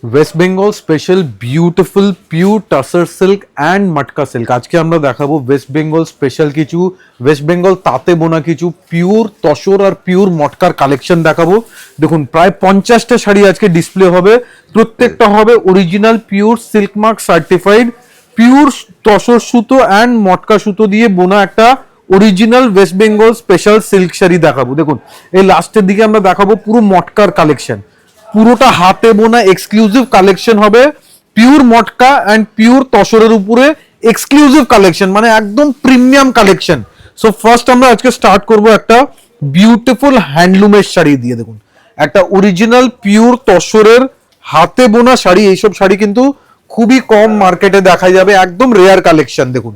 West Bengal special beautiful pure tussar silk and matka silk. আজকে আমরা দেখাবো ওয়েস্ট বেঙ্গল স্পেশাল কিছু, ওয়েস্ট বেঙ্গল তাঁতে বোনা কিছু পিওর তসর আর পিওর মটকার কালেকশন দেখাবো। দেখুন প্রায় 50টা শাড়ি আজকে ডিসপ্লে হবে, প্রত্যেকটা হবে original pure silk mark certified pure tussar সুতো অ্যান্ড মটকা সুতো দিয়ে বোনা একটা original West Bengal special silk sari দেখাবো। দেখুন এই লাস্টের দিকে আমরা দেখাবো পুরো মটকার কালেকশন, পুরোটা হাতে বোনা এক্সক্লুসিভ কালেকশন হবে, পিওর মটকা অ্যান্ড পিওর তসরের উপরে এক্সক্লুসিভ কালেকশন, মানে একদম প্রিমিয়াম কালেকশন। সো ফার্স্ট আমরা আজকে স্টার্ট করব একটা বিউটিফুল হ্যান্ডলুমের শাড়ি দিয়ে। দেখুন একটা অরিজিনাল পিওর তসরের হাতে বোনা শাড়ি, এইসব শাড়ি কিন্তু খুবই কম মার্কেটে দেখা যাবে, একদম রেয়ার কালেকশন। দেখুন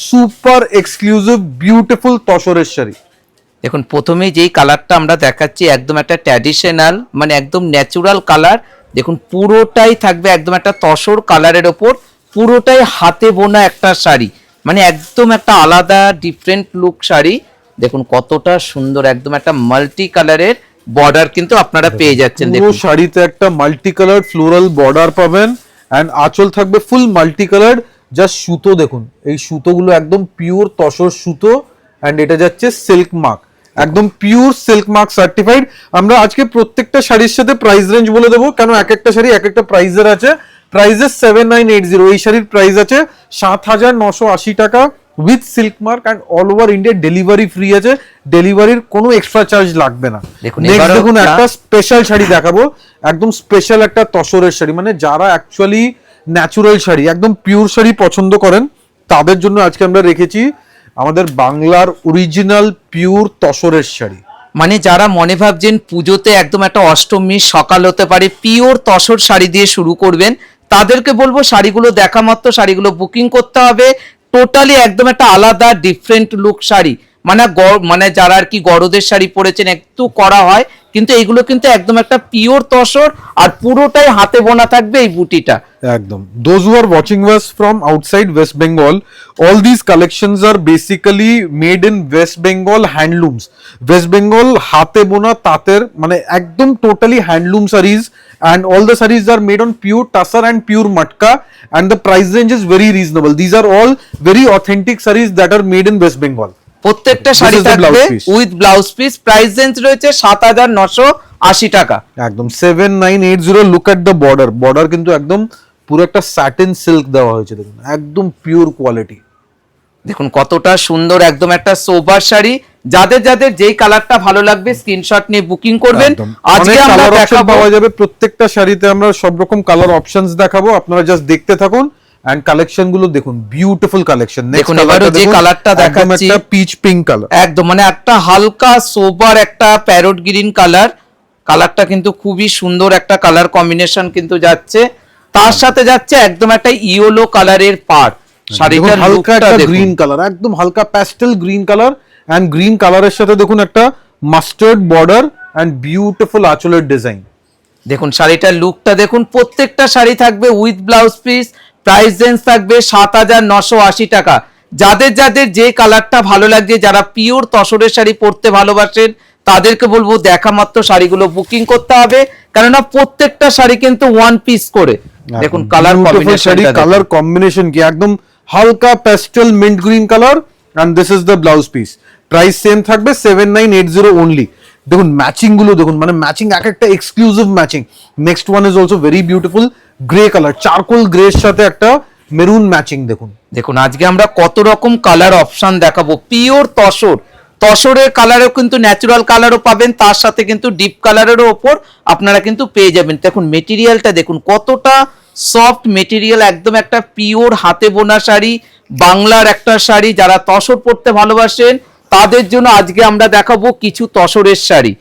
সুপার এক্সক্লুসিভ বিউটিফুল তসরের শাড়ি। দেখুন প্রথমেই যেই কালারটা আমরা দেখাচ্ছি একদম একটা ট্র্যাডিশনাল, মানে একদম ন্যাচুরাল কালার। দেখুন পুরোটাই থাকবে একদম একটা তসর কালারের ওপর, পুরোটাই হাতে বোনা একটা শাড়ি, মানে একদম একটা আলাদা ডিফারেন্ট লুক শাড়ি। দেখুন কতটা সুন্দর, একদম একটা মাল্টি কালারের বর্ডার কিন্তু আপনারা পেয়ে যাচ্ছেন। পুরো শাড়িতে একটা মাল্টি কালার ফ্লোরাল বর্ডার পাবেন এন্ড আঁচল থাকবে ফুল মাল্টি কালার। জাস্ট সুতো দেখুন, এই সুতোগুলো একদম পিওর তসর সুতো এন্ড এটা যাচ্ছে সিল্ক মার্ক, একদম পিওর সিল্ক মার্ক সার্টিফাইড। আমরা আজকে প্রত্যেকটা শাড়ির সাথে প্রাইস রেঞ্জ বলে দেবো, কেন এক একটা শাড়ি এক একটা প্রাইসের আছে। প্রাইসেস 7980, এই শাড়ির প্রাইস আছে 7980 টাকা with silk mark and all over India delivery free আছে, ডেলিভারির কোনো এক্সট্রা চার্জ লাগবে না। নেক্সট দেখুন একটা স্পেশাল শাড়ি দেখাবো, একদম স্পেশাল একটা তসরের শাড়ি, মানে যারা অ্যাকচুয়ালি ন্যাচুরাল শাড়ি একদম পিওর শাড়ি পছন্দ করেন তাদের জন্য আজকে আমরা রেখেছি আমাদের বাংলার অরিজিনাল পিওর তসরের শাড়ি। মানে যারা মনে ভাবছেন পুজোতে একদম একটা অষ্টমীর সকাল হতে পারে পিওর তসর শাড়ি দিয়ে শুরু করবেন, তাদেরকে বলবো শাড়িগুলো দেখা মাত্র শাড়িগুলো বুকিং করতে হবে। টোটালি একদম একটা আলাদা ডিফারেন্ট লুক শাড়ি, মানে যারা আর কি গরদের শাড়ি পরেছেন একটু করা হয়, কিন্তু এইগুলো কিন্তু একদম একটা পিওর তসর আর পুরোটাই হাতে বোনা থাকবে এই বুটিটা। একদম those who are watching us from outside West Bengal, all these collections are basically made in West Bengal handlooms. West Bengal হাতে বোনা তাঁতের, মানে একদম totally handloom sarees, and all the sarees are made on pure tussar and pure matka, and the price range is very reasonable. These are all very authentic sarees that are made in West Bengal. প্রত্যেকটা শাড়ি থাকবে with blouse piece, price range রয়েছে 7980 টাকা। একদম 7980। Look at the border, border কিন্তু একদম পুরো একটা satin silk দেওয়া হয়েছে, দেখুন একদম পিওর কোয়ালিটি। দেখুন কতটা সুন্দর, একদম একটা সোবার শাড়ি। যাদের যাদের যেই কালারটা ভালো লাগবে স্ক্রিনশট নিয়ে বুকিং করবেন। আজকে আমরা দেখাবো, পাওয়া যাবে প্রত্যেকটা শাড়িতে, আমরা সব রকম কালার অপশনস দেখাবো, আপনারা জাস্ট দেখতে থাকুন। এন্ড কালেকশন গুলো দেখুন, বিউটিফুল কালেকশন। দেখুন এবারে যে কালারটা দেখাচ্ছি একটা পিচ পিঙ্ক কালার, একদম মানে একটা হালকা সোবার একটা প্যারট গ্রিন কালার। কালারটা কিন্তু খুবই সুন্দর একটা কালার কম্বিনেশন কিন্তু যাচ্ছে, তার সাথে যাচ্ছে একদম একটা ইয়েলো কালারের পাড়। শাড়িটার হালকা একটা গ্রিন কালার, একদম হালকা pastel green colour and green কালারের সাথে দেখুন একটা মাস্টার্ড বর্ডার এন্ড বিউটিফুল আঁচলের ডিজাইন। দেখুন শাড়িটার লুকটা দেখুন, প্রত্যেকটা শাড়ি থাকবে with blouse piece, price range থাকবে 7980 টাকা। যাদের যাদের যে কালারটা ভালো লাগছে, যারা পিওর তসরের শাড়ি পরতে ভালোবাসেন তাদেরকে বলবো দেখা মাত্র শাড়িগুলো বুকিং করতে হবে, কেননা প্রত্যেকটা শাড়ি কিন্তু ওয়ান পিস করে। দেখুন কালার কম্বিনেশন, কালার কম্বিনেশন কি একদম হালকা pastel mint green colour and this is the blouse piece. Price same থাকবে 7980 অনলি। দেখুন ম্যাচিং গুলো দেখুন, মানে ম্যাচিং এক একটা exclusive matching. Next one is also very beautiful grey colour, charcoal grey এর সাথে একটা মেরুন ম্যাচিং। দেখুন দেখুন আজকে আমরা কত রকম কালার অপশন দেখাবো। পিওর তসর, তসরের কালারও কিন্তু ন্যাচারাল কালারও পাবেন, তার সাথে কিন্তু ডিপ কালারেরও ওপর আপনারা কিন্তু পেয়ে যাবেন। দেখুন মেটেরিয়ালটা দেখুন কতটা সফট মেটেরিয়াল, একদম একটা পিওর হাতে বোনা শাড়ি, বাংলার একটা শাড়ি। যারা তসর পরতে ভালোবাসেন তাদের জন্য আজকে আমরা দেখাবো কিছু তসরের শাড়ি।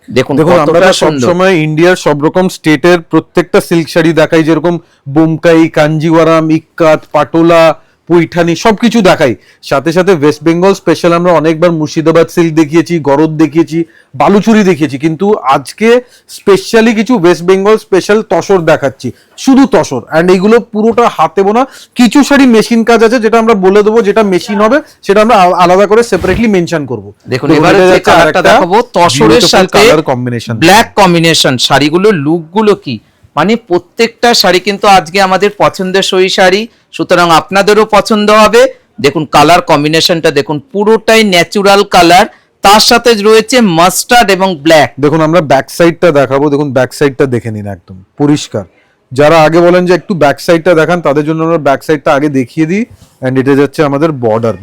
দেখুন আমরা সবসময় ইন্ডিয়ার সব রকম স্টেটের প্রত্যেকটা সিল্ক শাড়ি দেখাই, যেরকম বোমকাই, কাঞ্জিওয়ারাম, ইক্কাত, পাটোলা, পৈঠানি সবকিছু দেখাই। সাথে সাথে ওয়েস্ট বেঙ্গল স্পেশাল আমরা অনেকবার মুর্শিদাবাদ সিল্ক দেখিয়েছি, গরদ দেখিয়েছি, বালুচুরি দেখিয়েছি, কিন্তু আজকে স্পেশালি কিছু ওয়েস্ট বেঙ্গল স্পেশাল তসর দেখাচ্ছি, শুধু তসর। অ্যান্ড এইগুলো পুরোটা হাতে বোনা। কিছু শাড়ি মেশিন কাজ আছে, যেটা আমরা বলে দেবো, যেটা মেশিন হবে সেটা আমরা আলাদা করে সেপারেটলি মেনশন করব। দেখুন এবারে যে কালারটা দেখাবো তসরের সাথে কালার কম্বিনেশন, ব্ল্যাক কম্বিনেশন। শাড়িগুলোর লুকগুলো কি মানে প্রত্যেকটা শাড়ি কিন্তু আজকে আমাদের পছন্দসই শাড়ি, সুতরাং আপনাদেরও পছন্দ হবে। দেখুন কালার কম্বিনেশনটা দেখুন, পুরোটাই ন্যাচারাল কালার, তার সাথে রয়েছে মাস্টার্ড এবং ব্ল্যাক। দেখুন আমরা ব্যাক সাইডটা দেখাবো, দেখুন ব্যাক সাইডটা দেখে নিন, একদম পরিষ্কার। যারা আগে বলেন যে একটু ব্যাক সাইডটা দেখান, তাদের জন্য আমরা ব্যাক সাইডটা আগে দেখিয়ে দিই। অ্যান্ড এটা যাচ্ছে আমাদের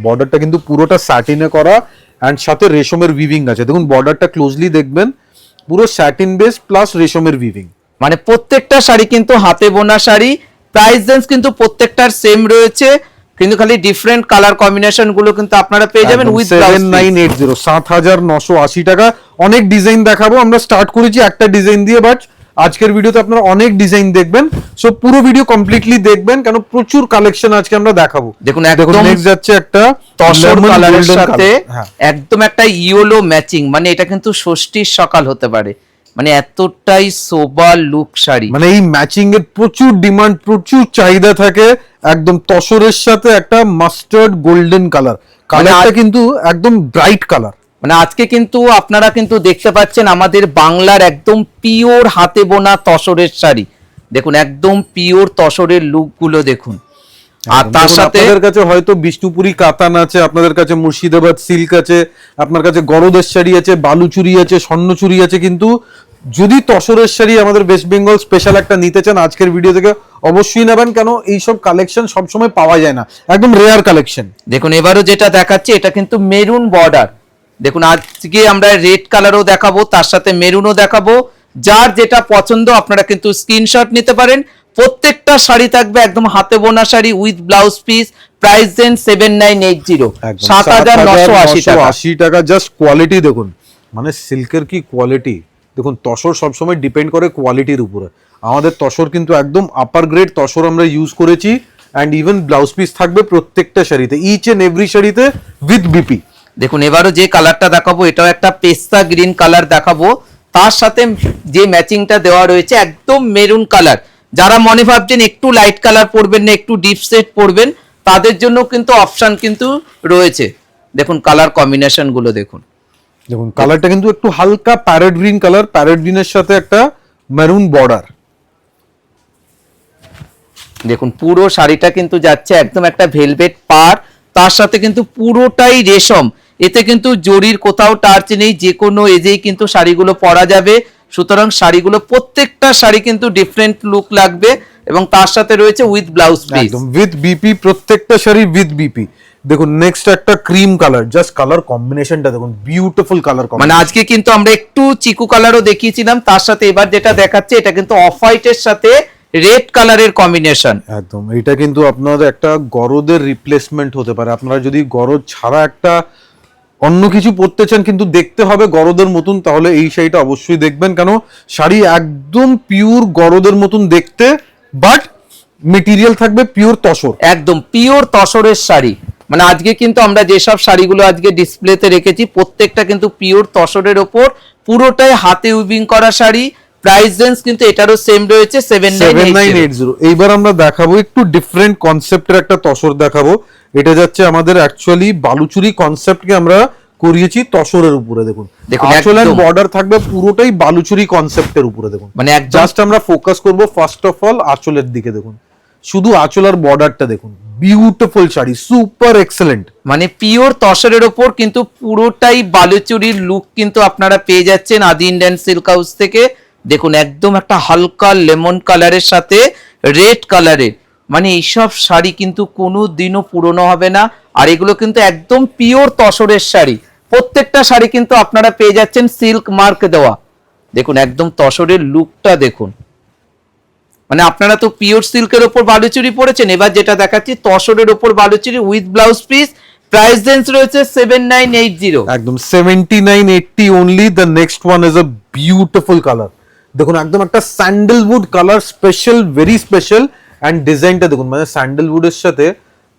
বর্ডারটা কিন্তু পুরোটা স্যাটিনে করা অ্যান্ড সাথে রেশমের উইভিং আছে। দেখুন বর্ডারটা ক্লোজলি দেখবেন, পুরো স্যাটিন বেস প্লাস রেশমের উইভিং। মানে প্রত্যেকটা শাড়ি কিন্তু হাতে বোনা শাড়ি, প্রাইস রেঞ্জ কিন্তু প্রত্যেকটার সেম রয়েছে, কিন্তু খালি ডিফারেন্ট কালার কম্বিনেশন গুলো কিন্তু আপনারা পেয়ে যাবেন উইথ ব্লাউজ। 7980 7980 টাকা। অনেক ডিজাইন দেখাবো, আমরা স্টার্ট করেছি একটা ডিজাইন দিয়ে, বাট আজকের ভিডিওতে আপনারা অনেক ডিজাইন দেখবেন। সো পুরো ভিডিও কমপ্লিটলি দেখবেন, কেন প্রচুর কালেকশন আজকে আমরা দেখাবো। দেখুন একদম নেক্সট যাচ্ছে একটা তসর lemon কালারের golden সাথে color। হ্যাঁ। একদম একটা ইয়েলো ম্যাচিং, মানে এটা কিন্তু ষষ্ঠীর সকাল হতে পারে, মানে এতটাই সোবার লুক শাড়ি। মানে এই ম্যাচিং এর প্রচুর ডিমান্ড, প্রচুর চাহিদা থাকে। একদম তসরের সাথে একটা মাস্টার্ড গোল্ডেন কালারটা কিন্তু একদম ব্রাইট কালার। মানে আজকে কিন্তু আপনারা কিন্তু দেখতে পাচ্ছেন আমাদের বাংলার একদম পিওর হাতে বোনা তসরের শাড়ি। দেখুন একদম পিওর তসরের লুক গুলো দেখুন। আর তার সাথে আপনাদের কাছে হয়তো বিষ্ণুপুরি কাতান আছে, আপনাদের কাছে মুর্শিদাবাদ সিল্ক আছে, আপনার কাছে গরদের শাড়ি আছে, বালুচুরি আছে, স্বর্ণচুরি আছে, কিন্তু যদি তসরের শাড়ি আমাদের ওয়েস্ট বেঙ্গল স্পেশাল একটা নিতে চান, আজকের ভিডিও থেকে অবশ্যই নেবেন, কেন এইসব কালেকশন সবসময় পাওয়া যায় না, একদম রেয়ার কালেকশন। দেখুন এবারও যেটা দেখাচ্ছে এটা কিন্তু মেরুন বর্ডার। দেখুন আজকে আমরা রেড কালারও দেখাবো, তার সাথে মেরুনও দেখাবো। যার যেটা পছন্দ আপনারা কিন্তু স্ক্রিনশট নিতে পারেন। প্রত্যেকটা শাড়ি থাকবে একদম হাতে বোনা sari with blouse piece. Price then 7980, 7980 টাকা। জাস্ট কোয়ালিটি দেখুন, মানে সিল্কের কি কোয়ালিটি দেখুন। তসর সবসময় ডিপেন্ড করে কোয়ালিটির উপরে। আমাদের তসর কিন্তু একদম আপার গ্রেড তসর আমরা ইউজ করেছি, অ্যান্ড ইভেন ব্লাউজ পিস থাকবে প্রত্যেকটা শাড়িতে, ইচ এন্ড এভরি শাড়িতে উইথ বিপি। দেখুন এবারও যে কালারটা দেখাবো এটাও একটা পেস্তা গ্রিন কালার দেখাবো, তার সাথে যে ম্যাচিংটা দেওয়া রয়েছে একদম মেরুন কালার। যারা মনে ভাবছেন একটু লাইট কালার পরবেন না, একটু ডিপ সেট পরবেন, তাদের জন্য কিন্তু অপশন কিন্তু রয়েছে। দেখুন কালার কম্বিনেশন গুলো দেখুন। দেখুন কালারটা কিন্তু একটু হালকা প্যারেট গ্রিন কালার, প্যারেট গ্রিনের সাথে একটা মেরুন বর্ডার। দেখুন পুরো শাড়িটা কিন্তু যাচ্ছে একদম একটা ভেলভেট পার, তার সাথে কিন্তু পুরোটাই রেশম, এতে কিন্তু জরির কোথাও টাচ নেই, যে কোনো এজেই কিন্তু শাড়িগুলো পরা যাবে। সুতরাং শাড়িগুলো প্রত্যেকটা শাড়ি কিন্তু ডিফারেন্ট লুক লাগবে, এবং তার সাথে রয়েছে উইথ ব্লাউজ পিস, একদম উইথ বিপি, প্রত্যেকটা শাড়ি উইথ বিপি। দেখুন নেক্সট একটা ক্রিম কালার, জাস্ট কালার কম্বিনেশনটা দেখুন, বিউটিফুল কালার মানে কম্বিনেশন। আজকে কিন্তু আমরা একটু চিকু কালারও দেখিয়েছিলাম, তার সাথে এবার যেটা দেখাচ্ছে এটা কিন্তু অফ হোয়াইটের সাথে রেড কালারের কম্বিনেশন। একদম এটা কিন্তু আপনাদের একটা গরদের রিপ্লেসমেন্ট হতে পারে। আপনারা যদি গরদ ছাড়া একটা অন্য কিছু পরতে চান কিন্তু দেখতে হবে গরদের মতন, তাহলে এই শাড়িটা অবশ্যই দেখবেন, কেন শাড়ি একদম পিওর গরদের মতন দেখতে, বাট মেটেরিয়াল থাকবে পিওর তসর, একদম পিওর তসরের শাড়ি। মানে আজকে কিন্তু আমরা যেসব শাড়িগুলো আজকে ডিসপ্লেতে রেখেছি প্রত্যেকটা কিন্তু পিওর তসরের ওপর, পুরোটাই হাতে উইভিং করা শাড়ি। প্রাইস রেঞ্জ কিন্তু এটারও সেম রয়েছে 7980। এইবার আমরা দেখাবো একটু ডিফারেন্ট কনসেপ্টের একটা তসর দেখাবো। এটা যাচ্ছে আমাদের অ্যাকচুয়ালি বালুচুরি কনসেপ্টকে আমরা করিয়েছি তসরের উপরে। দেখুন আঁচল এন্ড বর্ডার থাকবে পুরোটাই বালুচুরি কনসেপ্টের উপরে। দেখুন মানে জাস্ট আমরা ফোকাস করব ফার্স্ট অফ অল আঁচলের দিকে। দেখুন শুধু আঁচল আর বর্ডারটা দেখুন, বিউটিফুল শাড়ি, সুপার এক্সেলেন্ট। মানে পিওর তসরের ওপর কিন্তু পুরোটাই বালুচুরির লুক কিন্তু আপনারা পেয়ে যাচ্ছেন আদি ইন্ডিয়ান সিল্ক হাউস থেকে। দেখুন একদম একটা হালকা লেমন কালারের সাথে রেড কালারের, মানে এইসব শাড়ি কিন্তু কোনো দিনও পুরনো হবে না। আর এগুলো কিন্তু একদম পিওর তসরের শাড়ি, প্রত্যেকটা শাড়ি কিন্তু আপনারা পেয়ে যাচ্ছেন সিল্ক মার্ক দেওয়া। দেখুন একদম তসরের লুকটা দেখুন, মানে আপনারা তো পিওর সিল্কের ওপর বালুচুরি পরেছেন, এবার যেটা দেখাচ্ছি তসরের ওপর Baluchari with blouse piece. Price range রয়েছে 7980, একদম 7980 only. The next one is a beautiful colour. দেখুন একদম একটা sandalwood colour, special, very special. And ডিজাইনটা দেখুন, মানে স্যান্ডেলউডের সাথে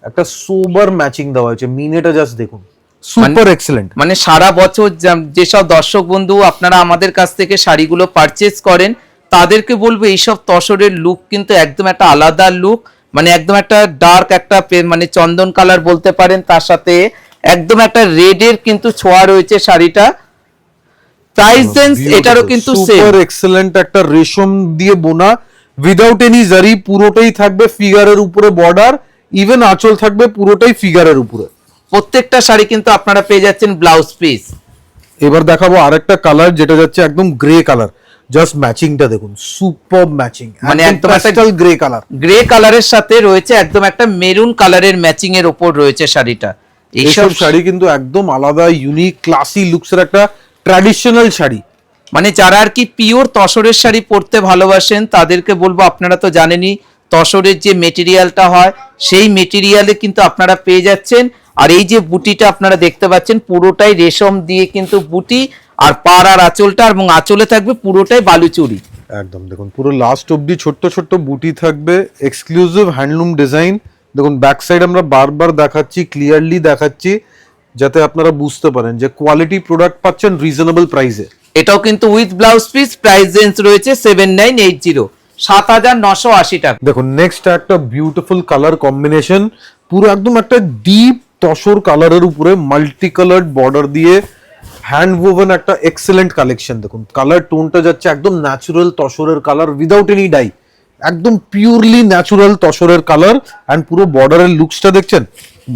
একটা সোবার ম্যাচিং দেওয়া হয়েছে। মিনেটা জাস্ট দেখুন, সুপার এক্সেলেন্ট। মানে সারা বছর যেসব দর্শক বন্ধু আপনারা আমাদের কাছ থেকে শাড়িগুলো পারচেজ করেন তাদেরকে বলবো এইসব তসরের লুক কিন্তু একদম একটা আলাদা লুক, মানে একদম একটা ডার্ক একটা মানে চন্দন কালার বলতে পারেন, তার সাথে একদম একটা রেডের কিন্তু ছোঁয়া রয়েছে শাড়িটা। প্রাইস রেঞ্জ এটারও কিন্তু সেম, সুপার এক্সেলেন্ট একটা রেশম দিয়ে বোনা উইদাউট এনি জারি, পুরোটাই থাকবে ফিগারের উপরে বর্ডার, ইভেন আঁচল থাকবে পুরোটাই ফিগারের উপরে। প্রত্যেকটা শাড়ি কিন্তু আপনারা পেয়ে যাচ্ছেন ব্লাউজ পিস। এবার দেখাবো আরেকটা কালার যেটা যাচ্ছে একদম গ্রে কালার, জাস্ট ম্যাচিংটা দেখুন, সুপার ম্যাচিং, মানে একদম একটা প্যাস্টেল গ্রে কালার। গ্রে কালারের সাথে রয়েছে একদম একটা মেরুন কালারের ম্যাচিং এর উপর রয়েছে শাড়িটা। এইসব শাড়ি কিন্তু একদম আলাদা, ইউনিক, ক্লাসি লুকসের একটা ট্র্যাডিশনাল শাড়ি। মানে যারা আর কি পিওর তসরের শাড়ি পরতে ভালোবাসেন তাদেরকে বলবো, আপনারা তো জানেনই তসরের যে মেটেরিয়ালটা হয় সেই মেটেরিয়ালে কিন্তু আপনারা পেয়ে যাচ্ছেন। আর এই যে বুটিটা আপনারা দেখতে পাচ্ছেন পুরোটাই রেশম দিয়ে কিন্তু বুটি, আর পাড় আর আঁচলটা, এবং আঁচলে থাকবে পুরোটাই বালুচুরি। একদম দেখুন পুরো লাস্ট অবধি ছোট্ট ছোট্ট বুটি থাকবে, এক্সক্লুসিভ হ্যান্ডলুম ডিজাইন। দেখুন ব্যাক সাইড আমরা বারবার দেখাচ্ছি, ক্লিয়ারলি দেখাচ্ছি, যাতে আপনারা বুঝতে পারেন যে কোয়ালিটি প্রোডাক্ট পাচ্ছেন রিজনেবল প্রাইসে। এটাও কিন্তু with blouse piece, price range রয়েছে 7980, 7980 টাকা। দেখুন নেক্সট একটা বিউটিফুল কালার কম্বিনেশন, পুরো একদম একটা ডিপ তসর কালারের উপরে মাল্টি কালার্ড বর্ডার দিয়ে হ্যান্ড ওভেন একটা এক্সেলেন্ট কালেকশন। দেখুন কালার টোনটা যাচ্ছে একদম natural তসরের colour without any die, একদম পিওরলি ন্যাচুরাল তসরের কালার। অ্যান্ড পুরো বর্ডারের লুকসটা দেখছেন,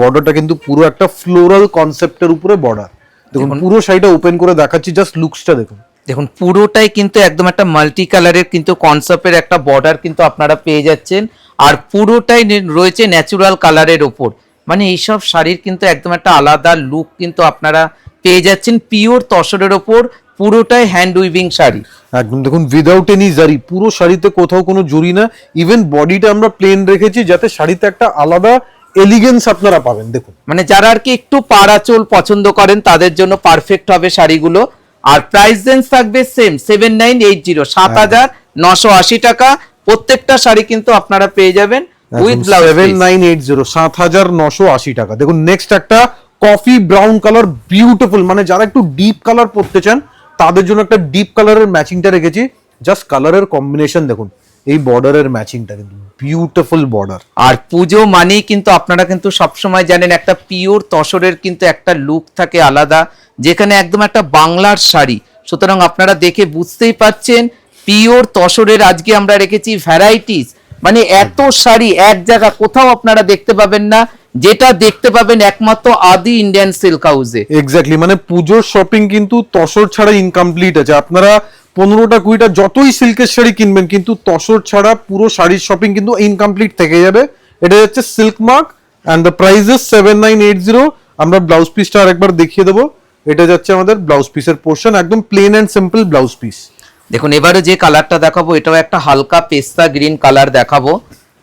বর্ডারটা কিন্তু পুরো একটা ফ্লোরাল কনসেপ্টের উপরে বর্ডার। দেখুন পুরো শাড়িটা ওপেন করে দেখাচ্ছি, জাস্ট লুকসটা দেখুন। দেখুন পুরোটাই কিন্তু একদম একটা মাল্টি কালারের কিন্তু কনসেপ্টের একটা বর্ডার কিন্তু আপনারা পেয়ে যাচ্ছেন, আর পুরোটাই রয়েছে ন্যাচুরাল কালারের ওপর। মানে এইসব শাড়ির কিন্তু একদম একটা আলাদা লুক কিন্তু আপনারা পেয়ে যাচ্ছেন পিওর তসরের ওপর, পুরোটাই হ্যান্ড উইভিং শাড়ি। একদম দেখুন উইদাউট এনি জারি, পুরো শাড়িতে কোথাও কোনো জরি না, ইভেন বডিটা আমরা প্লেন রেখেছি যাতে শাড়িতে একটা আলাদা এলিগেন্স আপনারা পাবেন। দেখুন মানে যারা আর কি একটু পাড়াচোল পছন্দ করেন তাদের জন্য পারফেক্ট হবে শাড়িগুলো। আর প্রাইস রেঞ্জ থাকবে সেম 7980, 7980 টাকা। প্রত্যেকটা শাড়ি কিন্তু আপনারা পেয়ে যাবেন উইথ ব্লাউজ। 7980, 7980 টাকা। দেখুন নেক্সট একটা কফি ব্রাউন কালার, বিউটিফুল, মানে যারা একটু ডিপ কালার পড়তে চান তাদের জন্য একটা ডিপ কালারের ম্যাচিংটা রেখেছি। জাস্ট কালারের কম্বিনেশন দেখুন, এই বর্ডারের ম্যাচিংটা কিন্তু বিউটিফুল বর্ডার। আর পুজো মানেই কিন্তু আপনারা কিন্তু সবসময় জানেন একটা পিওর তসরের কিন্তু একটা লুক থাকে আলাদা, যেখানে একদম একটা বাংলার শাড়ি। সুতরাং আপনারা দেখে বুঝতেই পাচ্ছেন পিওর তসরের আজকে আমরা রেখেছি ভ্যারাইটিস। মানে এত শাড়ি এক জায়গা কোথাও আপনারা দেখতে পাবেন না, যেটা দেখতে পাবেন একমাত্র আদি ইন্ডিয়ান সিল্ক হাউসে। এক্স্যাক্টলি, মানে পুজোর শপিং কিন্তু তসর ছাড়া ইনকমপ্লিট আছে। আপনারা 15টা 20টা যতই সিল্কের শাড়ি কিনবেন, কিন্তু তসর ছাড়া পুরো শাড়ির শপিং কিন্তু ইনকমপ্লিট থেকে যাবে। এটা হচ্ছে silk mark and the price is 7980। আমরা ব্লাউজ পিসটা আরেকবার দেখিয়ে দেবো। এটা যাচ্ছে আমাদের ব্লাউজ পিসের পোর্শন, একদম plain and simple blouse piece. দেখুন এবারে যে কালারটা দেখাবো এটাও একটা হালকা পেস্তা গ্রিন কালার দেখাবো।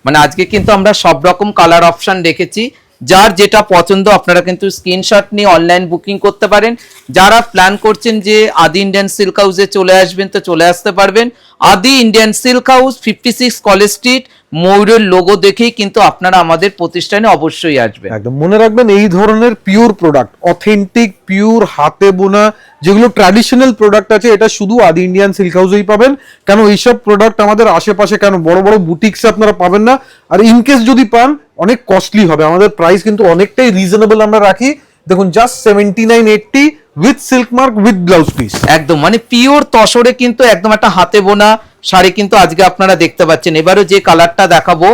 মানে আজকে কিন্তু আমরা সব রকম কালার অপশন রেখেছি, যার যেটা পছন্দ আপনারা কিন্তু স্ক্রিনশট নিয়ে অনলাইন বুকিং করতে পারেন। যারা প্ল্যান করছেন যে আদি ইন্ডিয়ান সিল্ক হাউসে চলে আসবেন তো চলে আসতে পারবেন। আদি Indian silk house 56 college street, ময়ূরের লোগো দেখেই কিন্তু আপনারা আমাদের প্রতিষ্ঠানে অবশ্যই আসবেন। একদম মনে রাখবেন, এই ধরনের পিওর প্রোডাক্ট, অথেন্টিক পিওর হাতে বোনা যেগুলো ট্র্যাডিশনাল প্রোডাক্ট আছে, এটা শুধু আদি ইন্ডিয়ান সিল্ক হাউসেই পাবেন। কেন এইসব প্রোডাক্ট আমাদের আশেপাশে কেন বড় বড় বুটিক্সে আপনারা পাবেন না। আর ইনকেস যদি পান অনেক কস্টলি হবে। আমাদের প্রাইস কিন্তু অনেকটাই রিজনেবল আমরা রাখি। দেখুন just 7980 with silk mark with blouse piece. একদম মানে পিওর তসরে কিন্তু একদম একটা হাতে বোনা শাড়ি কিন্তু আজকে আপনারা দেখতে পাচ্ছেন। এবারে যে কালারটা দেখাবো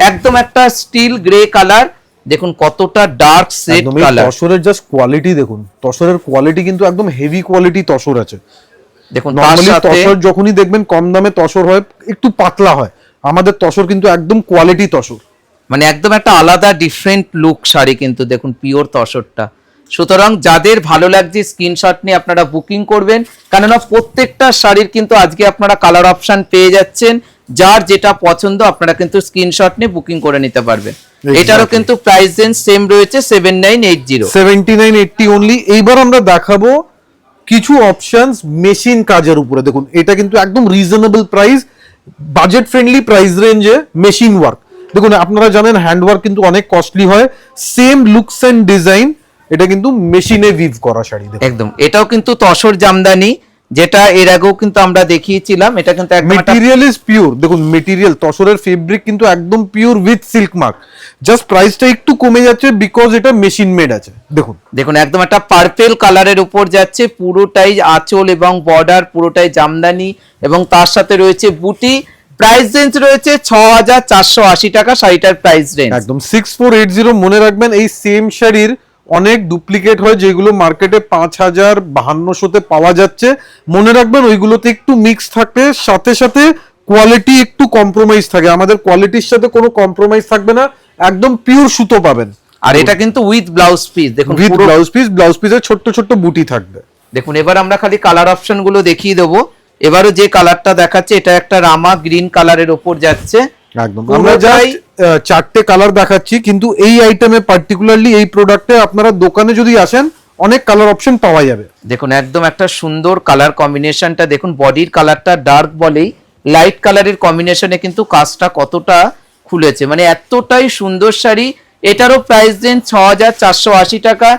একদম একটা স্টিল গ্রে কালার, দেখুন কতটা ডার্ক সেড কালার। তসরের জাস্ট কোয়ালিটি দেখুন, তসরের কোয়ালিটি কিন্তু একদম হেভি কোয়ালিটি তসর আছে। দেখুন নরমালি তসর যখনই দেখবেন কম দামে তসর হয়, একটু পাতলা হয়। আমাদের তসর কিন্তু একদম কোয়ালিটি তসর, মানে একদম একটা আলাদা ডিফারেন্ট লুক শাড়ি কিন্তু দেখুন পিওর তসরটা। সুতরাং যাদের ভালো লাগছে স্ক্রিনশট নিয়ে আপনারা বুকিং করবেন, কেননা প্রত্যেকটা শাড়ির কিন্তু আজকে আপনারা কালার অপশন পেয়ে যাচ্ছেন। যার যেটা পছন্দ আপনারা কিন্তু স্ক্রিনশট নিয়ে বুকিং করে নিতে পারবেন। এটারও কিন্তু প্রাইস রেঞ্জ সেম রয়েছে 7980 অনলি। এইবার আমরা দেখাবো কিছু অপশনস মেশিন কাজের উপরে। দেখুন এটা কিন্তু একদম reasonable price, budget friendly price রেঞ্জে মেশিন ওয়ার্ক। দেখুন আপনারা জানেন হ্যান্ড ওয়ার্ক কিন্তু অনেক কস্টলি হয়, সেম লুকস এন্ড ডিজাইন এটা কিন্তু মেশিনে উইভ করা শাড়ি। একদম এটাও কিন্তু তসর জামদানি, যেটা এর আগেও কিন্তু আমরা দেখিয়েছিলাম। এটা কিন্তু একদম মেটেরিয়াল ইজ পিওর। দেখুন মেটেরিয়াল তসরের ফেব্রিক কিন্তু একদম pure with silk mark. Just প্রাইসটা একটু কমে যাচ্ছে বিকজ এটা মেশিন মেড আছে। দেখুন দেখুন একদম একটা পার্পেল কালারের উপর যাচ্ছে, পুরোটাই আঁচল এবং বর্ডার পুরোটাই জামদানি, এবং তার সাথে রয়েছে বুটি। প্রাইস রেঞ্জ রয়েছে 6480 টাকা শাড়িটার প্রাইস রেঞ্জ। একদম 6480। মনে রাখবেন এই সেম শাড়ির অনেক ডুপ্লিকেট হয় যেগুলো মার্কেটে 5000-5200-তে পাওয়া যাচ্ছে। মনে রাখবেন ওইগুলোতে একটু মিক্স থাকে, সাথে সাথে কোয়ালিটি একটু কম্প্রোমাইজ থাকে। আমাদের কোয়ালিটির সাথে কোনো কম্প্রোমাইজ থাকবে না, একদম পিওর সুতো পাবেন। আর এটা কিন্তু উইথ ব্লাউজ পিস, দেখুন উইথ পুরো ব্লাউজ পিসের ছোট্ট ছোট্ট বুটি থাকবে। দেখুন এবার আমরা খালি কালার অপশন গুলো দেখিয়ে দেবো। এবারও যে কালারটা দেখাচ্ছে এটা একটা রামা গ্রিন কালারের ওপর যাচ্ছে একদম আমরা জাস্ট চারটে কালার দেখাচ্ছি, কিন্তু এই আইটেমে পার্টিকুলারলি এই প্রোডাক্টে আপনারা দোকানে যদি আসেন অনেক কালার অপশন পাওয়া যাবে। দেখুন একদম একটা সুন্দর কালার কম্বিনেশনটা দেখুন, বডির কালারটা ডার্ক বলেই লাইট কালারের কম্বিনেশনে কিন্তু কাজটা কতটা খুলেছে, মানে এতটাই সুন্দর শাড়ি। এটারও প্রাইস রেঞ্জ 6480 টাকা।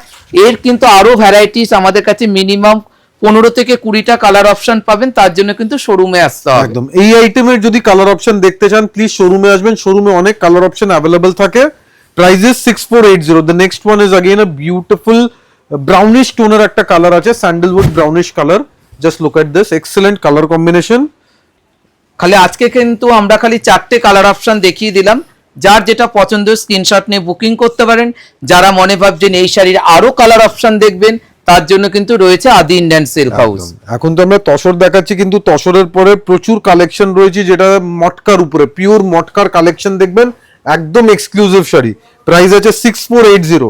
এর কিন্তু আরো ভ্যারাইটিস আমাদের কাছে মিনিমাম 15 থেকে 20টা কালার অপশন পাবেন, তার জন্য কিন্তু শোরুমে আসতে হবে। একদম এই আইটেমের যদি কালার অপশন দেখতে চান প্লিজ শোরুমে আসবেন, শোরুমে অনেক কালার অপশন অ্যাভেলেবল থাকে। Prices 6480। The next one is again a beautiful brownish টোনের একটা কালার আছে, sandalwood brownish colour. Just look at this, excellent colour combination. খালি আজকে কিন্তু আমরা খালি 4টে কালার অপশন দেখিয়ে দিলাম, যার যেটা পছন্দ স্ক্রিনশট নিয়ে বুকিং করতে পারেন। যারা মনে ভাবছেন এই শাড়ির আরো কালার অপশন দেখবেন, তার জন্য কিন্তু রয়েছে আদি ইন্ডিয়ান সিল্ক হাউস। এখন তো আমরা তসর দেখাচ্ছি, কিন্তু তসরের পরে প্রচুর কালেকশন রয়েছে যেটা মটকার উপরে, পিওর মটকার কালেকশন দেখবেন, একদম এক্সক্লুসিভ শাড়ি। প্রাইস আছে 6480।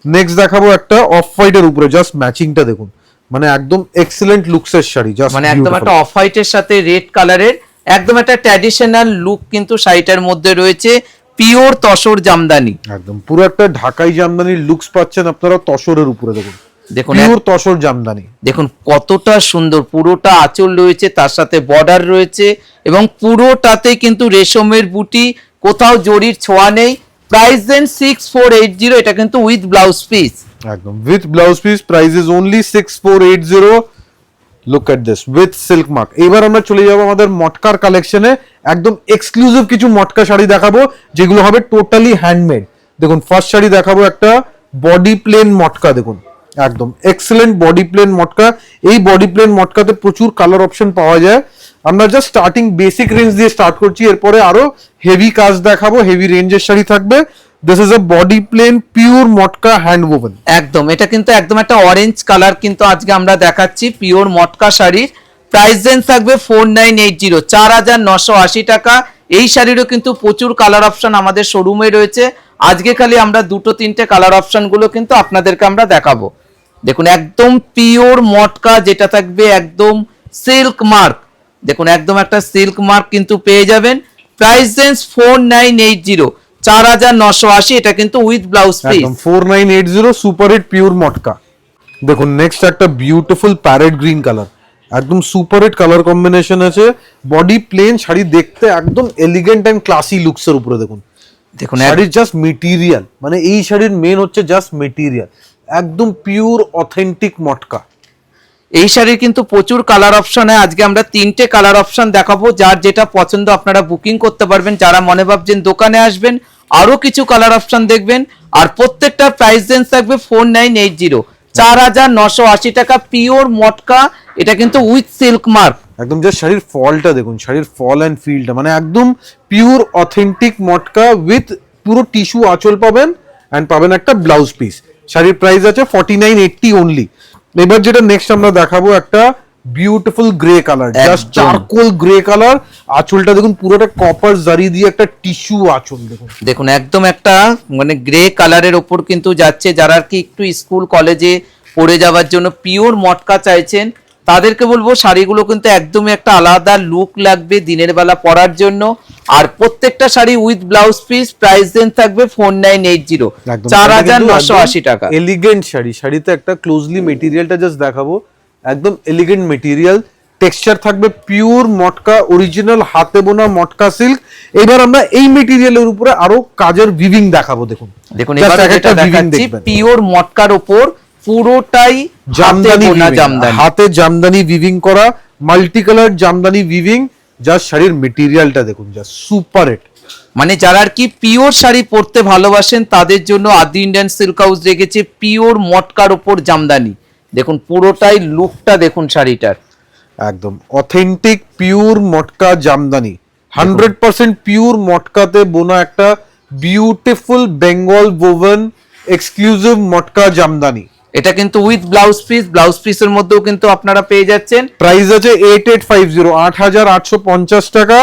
নেক্সট দেখাবো একটা অফ হোয়াইটের উপরে, জাস্ট ম্যাচিংটা দেখুন, মানে একদম এক্সেলেন্ট লুকসের শাড়ি, জাস্ট মানে একদম একটা অফ হোয়াইটের সাথে রেড কালারের একদম একটা ট্র্যাডিশনাল লুক কিন্তু শাড়িটার মধ্যে রয়েছে। পিওর তসর জামদানি, একদম পুরো একটা ঢাকাই জামদানির লুকস পাচ্ছেন আপনারা তসরের উপরে। দেখুন দেখুন পিওর তসর জামদানি, দেখুন কতটা সুন্দর, পুরোটা আঁচল রয়েছে, তার সাথে বর্ডার রয়েছে এবং পুরোটাতে কিন্তু রেশমের বুটি, কোথাও জরির ছোঁয়া নেই। প্রাইস দেন 6480, এটা কিন্তু উইথ ব্লাউজ পিস। একদম with blouse piece. Price is only 6480। Look at this with silk mark. এবার আমরা চলে যাব আমাদের মটকার কালেকশনে, একদম এক্সক্লুসিভ কিছু মটকা শাড়ি দেখাবো যেগুলো হবে টোটালি হ্যান্ডমেড। দেখুন ফার্স্ট শাড়ি দেখাবো একটা বডি প্লেন মটকা, দেখুন একদম এক্সেলেন্ট বডি প্লেন মটকা। এই বডি প্লেন মটকাতে প্রচুর কালার অপশন পাওয়া যায়। আমরা জাস্ট স্টার্টিং বেসিক রেঞ্জ দিয়ে স্টার্ট করছি, এরপরে আরো হেভি কাজ দেখাবো, হেভি রেঞ্জের শাড়ি থাকবে। This is a body plain pure matka hand woven. একদম এটা কিন্তু একদম একটা অরেঞ্জ কালার কিন্তু আজকে আমরা দেখাচ্ছি পিওর মটকা শাড়ির। প্রাইস রেঞ্জ থাকবে 4980, 4980 টাকা। এই শাড়িরও কিন্তু প্রচুর কালার অপশন আমাদের শোরুমে রয়েছে। আজকে খালি আমরা 2-3টে কালার অপশন গুলো কিন্তু আপনাদেরকে আমরা দেখাবো। দেখুন একদম পিওর মটকা, যেটা থাকবে একদম সিল্ক মার্ক। দেখুন একদম একটা সিল্ক মার্ক কিন্তু পেয়ে যাবেন। Price range 4980, 4980। এটা কিন্তু উইথ ব্লাউজ পিস। একদম 4980 সুপার হিট পিওর মটকা। দেখুন নেক্সট একটা বিউটিফুল প্যারেট গ্রিন কালার, একদম সুপার হিট কালার কম্বিনেশন আছে। বডি প্লেন শাড়ি, দেখতে একদম এলিগেন্ট এন্ড ক্লাসি লুকস এর উপরে। দেখুন দেখুন শাড়ির জাস্ট মেটেরিয়াল, মানে এই শাড়ির মেন হচ্ছে জাস্ট মেটেরিয়াল, একদম পিওর অথেন্টিক মটকা। এই শাড়ির কিন্তু প্রচুর কালার অপশন হয়। আজকে আমরা 3টে কালার অপশন দেখাবো, যার যেটা পছন্দ আপনারা বুকিং করতে পারবেন। যারা মনে ভাবছেন দোকানে আসবেন, আরো কিছু কালার অপশন দেখবেন। আর প্রত্যেকটা প্রাইস রেঞ্জ থাকবে 4980, 4980 টাকা। পিওর মটকা, এটা কিন্তু উইথ সিল্ক মার্ক। একদম জাস্ট শাড়ির ফলটা দেখুন, শাড়ির ফল অ্যান্ড ফিলটা, মানে একদম পিওর অথেন্টিক মটকা উইথ পুরো টিস্যু আঁচল পাবেন অ্যান্ড পাবেন একটা ব্লাউজ পিস। শাড়ির প্রাইস আছে 4980 অনলি। এবার যেটা নেক্সট আমরা দেখাবো একটা beautiful grey colour, just charcoal grey colour. আঁচলটা দেখুন পুরোটা কপার জারি দিয়ে একটা টিস্যু আঁচল। দেখুন দেখুন একদম একটা মানে গ্রে কালারের ওপর কিন্তু যাচ্ছে। যারা কি একটু স্কুল কলেজে পড়ে যাওয়ার জন্য পিওর মটকা চাইছেন, তাদেরকে বলবো শাড়িগুলো কিন্তু একদমই একটা আলাদা লুক লাগবে দিনের বেলা পরার জন্য। আর প্রত্যেকটা sari with blouse piece. Price range থাকবে 4980, 4980 টাকা। এলিগেন্ট শাড়ি, শাড়িতে একটা ক্লোজলি মেটেরিয়ালটা জাস্ট দেখাবো, একদম এলিগেন্ট মেটেরিয়াল। টেক্সচার থাকবে পিওর মটকা, অরিজিনাল হাতে বোনা মটকা সিল্ক। এবার আমরা এই মেটেরিয়ালের উপরে আরো কাজের উইভিং দেখাবো। দেখুন দেখুন এবার যেটা দেখাচ্ছি পিওর মটকার উপর পুরোটাই জামদানি, হাতে জামদানি উইভিং করা, multi colour Jamdani weaving. Just শাড়ির মেটেরিয়ালটা দেখুন, জাস্ট সুপার হিট। মানে যারা আর কি পিওর শাড়ি পরতে ভালোবাসেন, তাদের জন্য আদি ইন্ডিয়ান সিল্ক হাউস রেখেছে পিওর মটকার উপর জামদানি। দেখুন পুরোটাই লুকটা দেখুন শাড়িটার, একদম অথেন্টিক পিওর মটকা জামদানি। 100% পিওর মটকাতে বোনা একটা বিউটিফুল বেঙ্গল ওভেন এক্সক্লুসিভ মটকা জামদানি। এটা কিন্তু উইথ ব্লাউজ পিসের মধ্যেও কিন্তু আপনারা পেয়ে যাচ্ছেন। প্রাইস আছে 8850, 8850 টাকা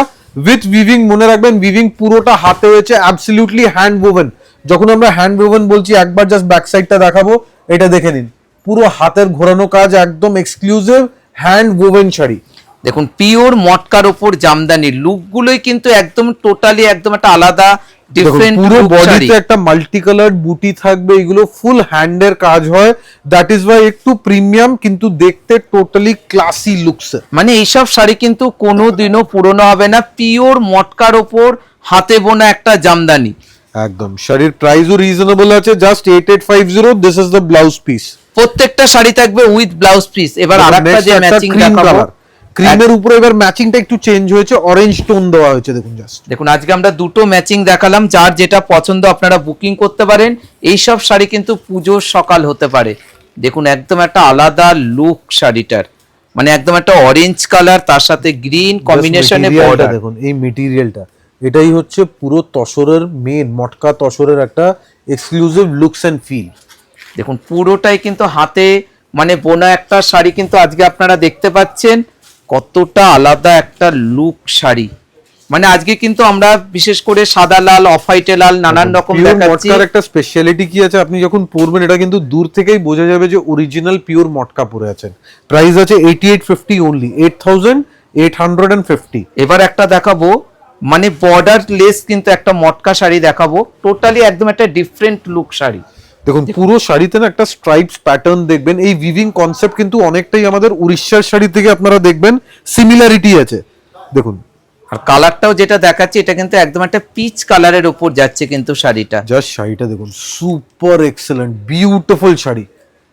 উইথ উইভিং। মনে রাখবেন উইভিং পুরোটা হাতে হয়েছে, অ্যাবসলিউটলি হ্যান্ড ওভেন। যখন আমরা হ্যান্ড ওভেন বলছি, একবার জাস্ট ব্যাক সাইডটা দেখাবো, এটা দেখে নিন, পুরো হাতের ঘোরানো কাজ, একদম এক্সক্লুসিভ হ্যান্ড ওভেন শাড়ি। দেখুন পিওর মটকার উপর জামদানি লুকগুলোই কিন্তু একদম টোটালি একদম একটা আলাদা ডিফারেন্ট। পুরো বডিতে একটা মাল্টি কালার বুটি থাকবে, এগুলো ফুল হ্যান্ডের কাজ হয়, দ্যাট ইজ ওয়াই একটু প্রিমিয়াম কিন্তু দেখতে টোটালি ক্লাসি লুকস। মানে এইসব শাড়ি কিন্তু কোনোদিনও পুরনো হবে না, পিওর মটকার ওপর হাতে বোনা একটা জামদানি। একদম শাড়ির প্রাইসও রিজনেবল আছে, just 8850। This is the blouse piece. প্রত্যেকটা শাড়ি থাকবে উইথ ব্লাউজ পিস। এবার আরেকটা যে ম্যাচিং দেখাবো, ক্রিমের উপরে এবার ম্যাচিংটা একটু চেঞ্জ হয়েছে, অরেঞ্জ টোন দেওয়া হয়েছে। দেখুন জাস্ট দেখুন আজকে আমরা দুটো ম্যাচিং দেখালাম, যার যেটা পছন্দ আপনারা বুকিং করতে পারেন। এই সব শাড়ি কিন্তু পুজোর সকাল হতে পারে। দেখুন একদম একটা আলাদা লুক শাড়িটার, মানে একদম একটা অরেঞ্জ কালার, তার সাথে গ্রিন কম্বিনেশনে বর্ডার। দেখুন এই মেটেরিয়ালটা, এটাই হচ্ছে পুরো তসরের মেন মটকা তসরের একটা এক্সক্লুসিভ লুকস এন্ড ফিল। দেখুন পুরোটাই কিন্তু হাতে মানে বোনা একটা শাড়ি কিন্তু আজকে আপনারা দেখতে পাচ্ছেন, কতটা আলাদা একটা লুক শাড়ি। মানে আজকে কিন্তু আমরা বিশেষ করে সাদা লাল, অফ হোয়াইটে লাল, নানান রকম দেখাচ্ছি। মটকার একটা স্পেশালিটি কি আছে, আপনি যখন পরবেন এটা কিন্তু দূর থেকেই বোঝা যাবে যে অরিজিনাল পিওর মটকা পরে আছেন। প্রাইস আছে 8850 অনলি, 8850। এবার একটা দেখাবো মানে বর্ডার লেস কিন্তু একটা মটকা শাড়ি দেখাবো, টোটালি একদম একটা ডিফারেন্ট লুক শাড়ি। দেখুন পুরো শাড়িতে না একটা স্ট্রাইপস প্যাটার্ন দেখবেন, এই উইভিং কনসেপ্ট কিন্তু অনেকটাই আমাদের উড়িষ্যার শাড়ি থেকে আপনারা দেখবেন সিমিলারিটি আছে। দেখুন আর কালারটাও যেটা দেখাচ্ছে, এটা কিন্তু একদম একটা পিচ কালারের উপর যাচ্ছে কিন্তু শাড়িটা। জাস্ট শাড়িটা দেখুন, সুপার এক্সেলেন্ট বিউটিফুল শাড়ি,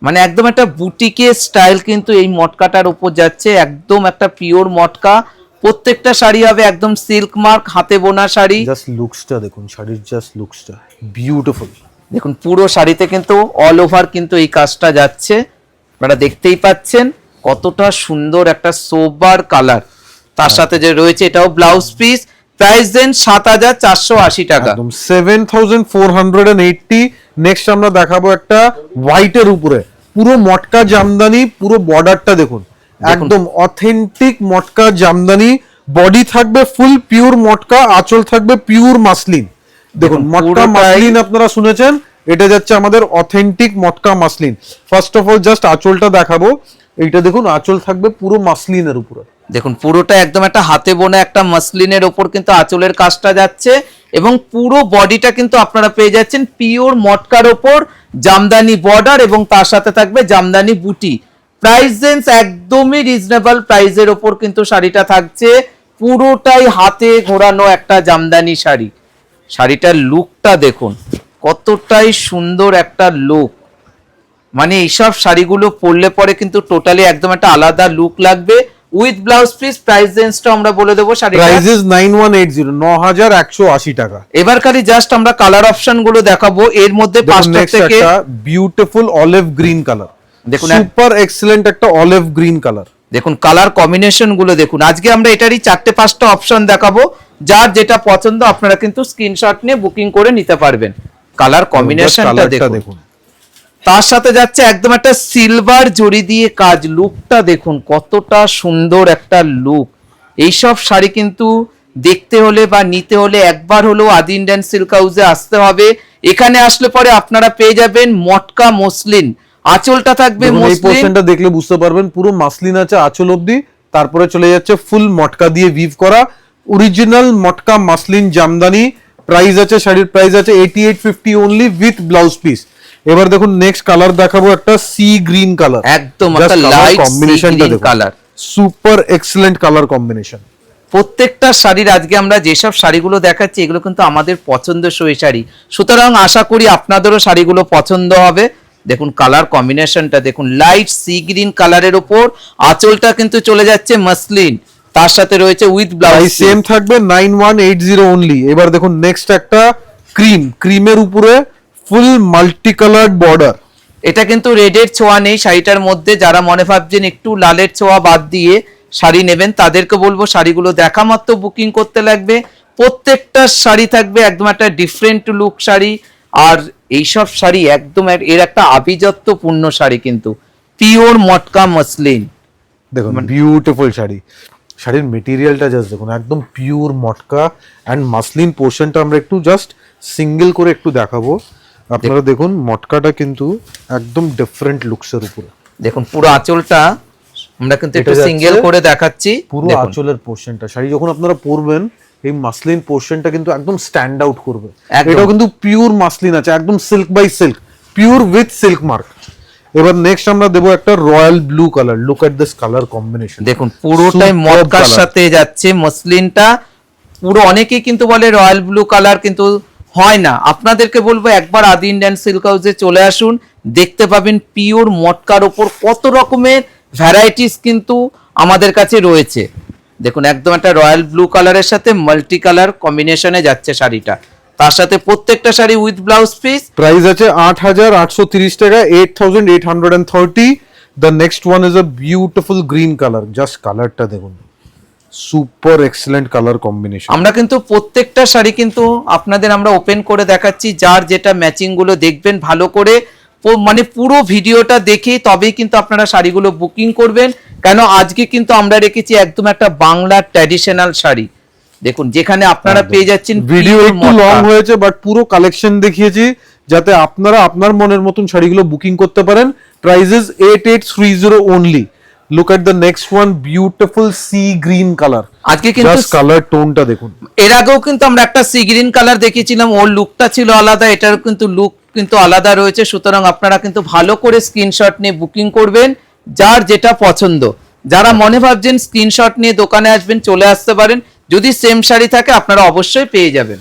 মানে একদম একটা বুটিকের স্টাইল কিন্তু এই মটকাটার উপর যাচ্ছে, একদম একটা পিওর মটকা। প্রত্যেকটা শাড়ি হবে একদম সিল্ক মার্ক হাতে বোনা শাড়ি। জাস্ট লুকসটা দেখুন, শাড়ির জাস্ট লুকসটা বিউটিফুল। দেখুন পুরো শাড়িতে কিন্তু অল ওভার কিন্তু এই কাজটা যাচ্ছে, আপনারা দেখতেই পাচ্ছেন কতটা সুন্দর একটা সোবার কালার। তার সাথে যে রয়েছে এটাও ব্লাউজ পিস। প্রাইস দেন 7480 টাকা, একদম 7480। নেক্সট আমরা দেখাবো একটা হোয়াইটের উপরে পুরো মটকা জামদানি, পুরো বর্ডারটা দেখুন, একদম অথেন্টিক মটকা জামদানি। বডি থাকবে ফুল পিওর মটকা, আঁচল থাকবে পিওর মাসলিন। দেখুন মটকা মাসলিন আপনারা শুনেছেন, এটা যাচ্ছে আমাদের authentic matka muslin. First of all just আঁচলটা দেখাবো, এইটা দেখুন আঁচল থাকবে পুরো মাসলিনের উপরে। দেখুন পুরোটা একদম একটা হাতে বোনা একটা মাসলিনের ওপর কিন্তু আঁচলের কাজটা যাচ্ছে, এবং পুরো বডিটা কিন্তু আপনারা পেয়ে যাচ্ছেন পিওর মটকার ওপর জামদানি বর্ডার, এবং তার সাথে থাকবে জামদানি বুটি। প্রাইস রেঞ্জ একদমই রিজনেবল প্রাইসের ওপর কিন্তু শাড়িটা থাকছে, পুরোটাই হাতে ঘোরানো একটা জামদানি শাড়ি। শাড়িটার লুকটা দেখুন কতটাই সুন্দর একটা লুক, মানে এইসব শাড়িগুলো পরলে পরে কিন্তু টোটালি একদম একটা আলাদা লুক লাগবে। উইথ ব্লাউজ পিস প্রাইস রেঞ্জটা আমরা বলে দেবো, শাড়িটা প্রাইস ইজ 9180, 9180 টাকা। এবার খালি জাস্ট আমরা কালার অপশন গুলো দেখাবো, এর মধ্যে পাঁচটা থেকে বিউটিফুল অলিভ গ্রিন কালার, দেখুন সুপার এক্সেলেন্ট একটা অলিভ গ্রিন কালার। দেখুন কালার কম্বিনেশন গুলো দেখুন। আজকে আমরা এটারই 4-5টা অপশন দেখাবো, যার যেটা পছন্দ আপনারা কিন্তু স্ক্রিনশট নিয়ে বুকিং করে নিতে পারবেন। কালার কম্বিনেশনটা দেখুন, তার সাথে যাচ্ছে একদম একটা সিলভার জড়ি দিয়ে কাজ। লুকটা দেখুন কতটা সুন্দর একটা লুক। এইসব শাড়ি কিন্তু দেখতে হলে বা নিতে হলে একবার হলেও আদি ইন্ডিয়ান সিল্ক হাউসে আসতে হবে। এখানে আসলে পরে আপনারা পেয়ে যাবেন মটকা মসলিন, আঁচলটা থাকবে এই মসলিন। পোরশনটা দেখলে বুঝতে পারবেন পুরো মাসলিন আছে আঁচল অবধি, তারপরে চলে যাচ্ছে ফুল মটকা দিয়ে উইভ করা অরিজিনাল মটকা মাসলিন জামদানি। প্রাইস আছে, শাড়ির প্রাইস আছে 8850 অনলি উইথ ব্লাউজ পিস। এবার দেখুন নেক্সট কালার দেখাবো একটা সি গ্রিন কালার, একদম একটা লাইট কম্বিনেশনটা colour, super excellent colour combination. প্রত্যেকটা শাড়ির আজকে আমরা যেসব শাড়িগুলো দেখাচ্ছি এগুলো কিন্তু আমাদের পছন্দসই শাড়ি, সুতরাং আশা করি আপনাদেরও শাড়িগুলো পছন্দ হবে। দেখুন কালার কম্বিনেশনটা দেখুন, লাইট সি গ্রিন কালারের উপর আঁচলটা কিন্তু চলে যাচ্ছে মাসলিন, তার সাথে রয়েছে উইথ ব্লাউজ সেম থাকবে 9180 অনলি। এবার দেখুন নেক্সট একটা ক্রিমের উপরে ফুল মাল্টি কালার বর্ডার। এটা কিন্তু রেডের ছোঁয়া নেই শাড়িটার মধ্যে, যারা মনে ভাবছেন একটু লালের ছোঁয়া বাদ দিয়ে শাড়ি নেবেন তাদেরকে বলবো শাড়িগুলো দেখা মাত্র বুকিং করতে লাগবে। প্রত্যেকটা শাড়ি থাকবে একদম একটা ডিফারেন্ট লুক শাড়ি, আর এইসব শাড়ি একদম এর একটা আভিজাত্যপূর্ণ শাড়ি, কিন্তু পিওর মটকা মসলিন। দেখুন বিউটিফুল শাড়ি, শাড়ির মেটেরিয়ালটা জাস্ট দেখুন, একদম পিওর মটকা অ্যান্ড মাসলিন পোর্শনটা আমরা একটু জাস্ট সিঙ্গেল করে একটু দেখাবো। আপনারা দেখুন মটকাটা কিন্তু একদম ডিফারেন্ট লুকসের উপরে। দেখুন পুরো আঁচলটা আমরা কিন্তু একটু এটা যাচ্ছে সিঙ্গেল করে দেখাচ্ছি, পুরো দেখুন। আঁচলের পোর্শনটা, শাড়ি যখন আপনারা পরবেন এই মাসলিন পোর্শনটা কিন্তু একদম স্ট্যান্ড আউট করবে। একদম। এটাও কিন্তু পিওর মাসলিন আছে, একদম silk by silk, pure with silk mark. এবার নেক্সট আমরা দেবো একটা royal blue colour. Look at this colour combination, দেখুন পুরোটাই মটকার সাথে যাচ্ছে মসলিনটা। পুরো অনেকেই কিন্তু বলে রয়্যাল ব্লু কালার, কিন্তু হয় না। আপনাদেরকে বলবো একবার আদি ইন্ডিয়ান সিল্ক হাউসে চলে আসুন, দেখতে পাবেন পিওর মটকার ওপর কত রকমের ভ্যারাইটিস কিন্তু আমাদের কাছে রয়েছে। দেখুন একদম একটা রয়্যাল ব্লু কালারের সাথে মাল্টি কালার কম্বিনেশনে যাচ্ছে শাড়িটা, তার সাথে প্রত্যেকটা sari with blouse piece. Price আছে 8,830 টাকা, 8,830। The next one is a beautiful green colour. Just কালারটা দেখুন, সুপার এক্সেলেন্ট কালার কম্বিনেশন। আমরা কিন্তু প্রত্যেকটা শাড়ি কিন্তু আপনাদের আমরা ওপেন করে দেখাচ্ছি, যার যেটা ম্যাচিং গুলো দেখবেন ভালো করে, মানে পুরো ভিডিওটা দেখে তবেই কিন্তু আপনারা শাড়িগুলো বুকিং করবেন। কেন আজকে কিন্তু আমরা রেখেছি একদম একটা বাংলা ট্র্যাডিশনাল শাড়ি। দেখুন যেখানে আপনারা পেয়ে যাচ্ছেন ভিডিও pure একটু মটকা। লং হয়েছে বাট পুরো কালেকশন দেখিয়েছি যাতে আপনারা আপনার মনের মতন শাড়িগুলো বুকিং করতে পারেন। Prices 8,830 only. Look at the next one, beautiful sea green colour. আজকে কিন্তু জাস্ট কালার টোনটা দেখুন। এর আগেও কিন্তু আমরা একটা সি গ্রিন কালার দেখিয়েছিলাম, ওর লুকটা ছিল আলাদা, এটার কিন্তু লুক কিন্তু আলাদা রয়েছে। সুতরাং আপনারা কিন্তু ভালো করে স্ক্রিনশট নিয়ে বুকিং করবেন, যার যেটা পছন্দ। যারা মনে ভাবছেন স্ক্রিনশট নিয়ে দোকানে আসবেন, চলে আসতে পারেন। যদি সেম শাড়ি থাকে আপনারা অবশ্যই পেয়ে যাবেন।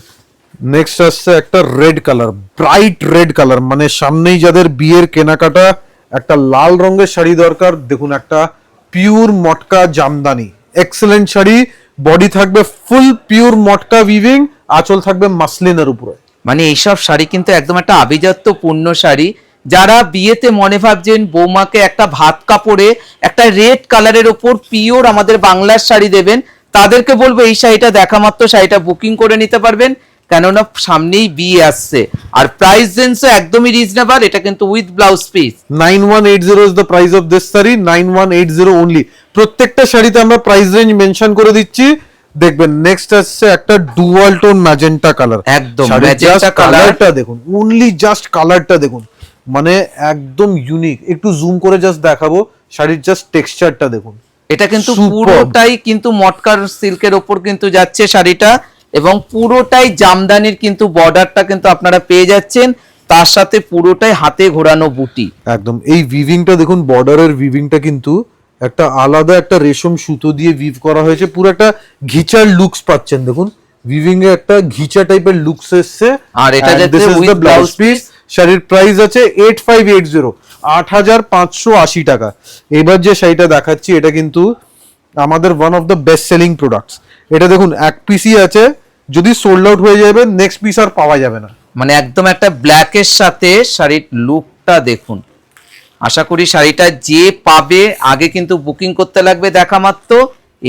নেক্সট আসছে একটা red colour, bright red colour, মানে সামনেই যাদের বিয়ের কেনাকাটা একটা লাল রঙের শাড়ি দরকার, দেখুন একটা পিওর মটকা জামদানি এক্সেলেন্ট শাড়ি। বডি থাকবে ফুল পিওর মটকা উইভিং, আঁচল থাকবে মাসলিনের উপরে। মানে এইসব শাড়ি কিন্তু একদম একটা আভিজাত্যপূর্ণ শাড়ি। যারা বিয়েতে মনে ভাবছেন বৌমাকে একটা ভাত কাপড়ে একটা রেড কালারের ওপর পিওর আমাদের বাংলার শাড়ি দেবেন, তাদেরকে বলবো এই শাড়িটা দেখা মাত্র শাড়িটা বুকিং করে নিতে পারবেন, কেননা সামনেই বিয়ে আসছে। আর প্রাইস রেঞ্জও একদমই রিজনেবল, এটা কিন্তু with blouse piece. 9180 is the price of this saree, 9180 only। প্রত্যেকটা শাড়িতে আমরা প্রাইস রেঞ্জ মেনশন করে দিচ্ছি, দেখবেন। নেক্সট আসছে একটা ডুয়াল টোন ম্যাজেন্টা কালার। একদম ম্যাজেন্টা magenta color। কালারটা দেখুন, অনলি জাস্ট কালারটা দেখুন, মানে একদম ইউনিক। একটু জুম করে জাস্ট দেখাবো, শাড়ির জাস্ট টেক্সচারটা দেখুন। এটা কিন্তু Superb। পুরোটাই কিন্তু মটকার সিল্কের ওপর কিন্তু যাচ্ছে শাড়িটা, এবং পুরোটাই জামদানির কিন্তু বর্ডারটা কিন্তু আপনারা পেয়ে যাচ্ছেন, তার সাথে পুরোটাই হাতে ঘোরানো বুটি। একদম এই উইভিংটা দেখুন, বর্ডারের উইভিংটা কিন্তু একটা আলাদা একটা রেশম সুতো দিয়ে উইভ করা হয়েছে, পুরো একটা ঘিচার লুকস পাচ্ছেন। দেখুন উইভিং এ একটা ঘিচা টাইপের লুকস এসছে। আর এটা And যাচ্ছে this is with the blouse blouse piece। শাড়ির প্রাইস আছে 8580, 8,580 টাকা। এবার যে শাড়িটা দেখাচ্ছি এটা কিন্তু আমাদের one of the best selling products. এটা দেখুন এক পিসই আছে, যদি সোল্ড আউট হয়ে যাবে নেক্সট পিস আর পাওয়া যাবে না। মানে একদম একটা ব্ল্যাকের সাথে শাড়ির লুকটা দেখুন। আশা করি শাড়িটা যে পাবে আগে কিন্তু বুকিং করতে লাগবে দেখা মাত্র।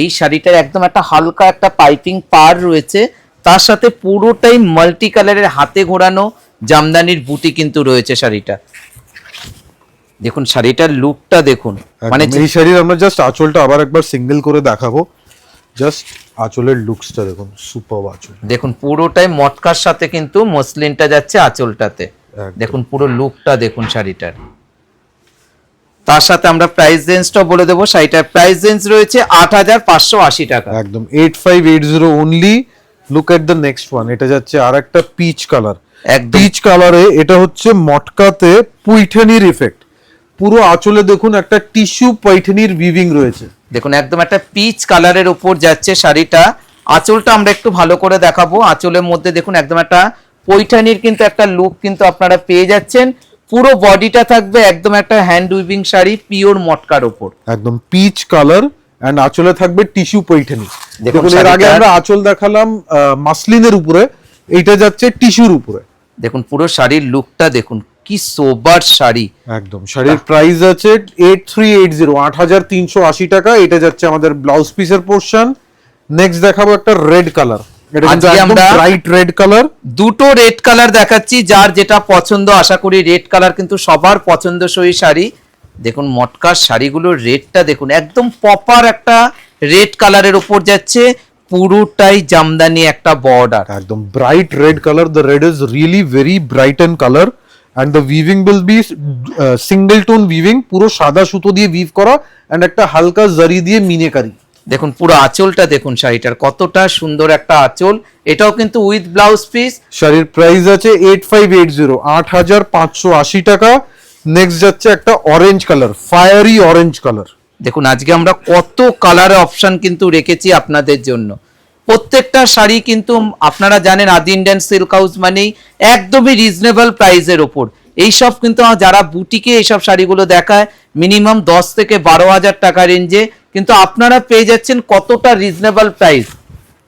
এই শাড়িটার একদম একটা হালকা একটা পাইপিং পার রয়েছে, তার সাথে পুরোটাই মাল্টি কালারের হাতে ঘোরানো জামদানির বুটি কিন্তু রয়েছে শাড়িটা। দেখুন শাড়িটার লুকটা দেখুন, মানে মানে এই শাড়ির আমরা জাস্ট আঁচলটা আবার একবার সিঙ্গেল করে দেখাবো। জাস্ট আঁচলের লুকসটা দেখুন, সুপার আঁচল। দেখুন পুরোটাই মটকার সাথে কিন্তু মসলিনটা যাচ্ছে আঁচলটাতে। দেখুন পুরো লুকটা দেখুন শাড়িটার। তার সাথে আমরা প্রাইস রেঞ্জটা বলে দেবো, শাড়িটার প্রাইস রেঞ্জ রয়েছে 8,580 টাকা। একদম 8580 only. Look at the next one, এটা যাচ্ছে আর একটা পিচ কালার। একদম পিচ কালারে এটা হচ্ছে মটকাতে পৈঠানির ইফেক্ট। পুরো আঁচলে দেখুন একটা টিস্যু পৈঠানির উইভিং রয়েছে। দেখুন একদম একটা পিচ কালারের উপর যাচ্ছে শাড়িটা। আঁচলটা আমরা একটু ভালো করে দেখাবো। আঁচলের মধ্যে দেখুন একদম একটা পৈঠানির কিন্তু একটা লুক কিন্তু আপনারা পেয়ে যাচ্ছেন। পুরো বডিটা থাকবে একদম একটা হ্যান্ড উইভিং শাড়ি পিওর মটকার উপর। একদম পিচ কালার এন্ড আঁচলে থাকবে টিস্যু পৈঠানি। দেখুন দেখুন এর আগে আমরা আঁচল দেখালাম মাসলিনের উপরে, এইটা যাচ্ছে টিস্যুর উপরে। দেখুন পুরো শাড়ির লুকটা দেখুন কি সোবার শাড়ি। একদম শাড়ির প্রাইস আছে 8380, 8380 টাকা। এটা যাচ্ছে আমাদের ব্লাউজ পিসের পোর্শন। নেক্সট দেখাবো একটা রেড কালার, এটা কিন্তু আজকে একদম আমরা ব্রাইট রেড কালার। দুটো রেড কালার দেখাচ্ছি, যার যেটা পছন্দ আশা করি রেড কালার কিন্তু সবার পছন্দসই শাড়ি। দেখুন মটকার শাড়িগুলোর রেডটা দেখুন, একদম প্রপার একটা রেড কালারের উপর যাচ্ছে, পুরোটাই জামদানি একটা বর্ডার। একদম bright red colour, the red is really very bright and colour and the weaving will be single tone weaving, পুরো সাদা সুতো দিয়ে weave করা and একটা হালকা জারি দিয়ে মিনেকারি। দেখুন পুরো আঁচলটা দেখুন শাড়িটার, কতটা সুন্দর একটা আঁচল। এটাও কিন্তু উইথ ব্লাউজ পিস। শাড়ির প্রাইস আছে 8580, 8580 টাকা। নেক্সট যাচ্ছে একটা orange colour, fiery orange colour. দেখুন আজকে আমরা কত কালারের অপশন কিন্তু রেখেছি আপনাদের জন্য। প্রত্যেকটা শাড়ি কিন্তু আপনারা জানেন আদি ইন্ডিয়ান সিল্ক হাউস মানেই একদমই রিজনেবল প্রাইসের ওপর। এইসব কিন্তু যারা বুটিকে এইসব শাড়িগুলো দেখায় মিনিমাম 10 থেকে 12,000 টাকা রেঞ্জে, কিন্তু আপনারা পেয়ে যাচ্ছেন কতটা রিজনেবল প্রাইস।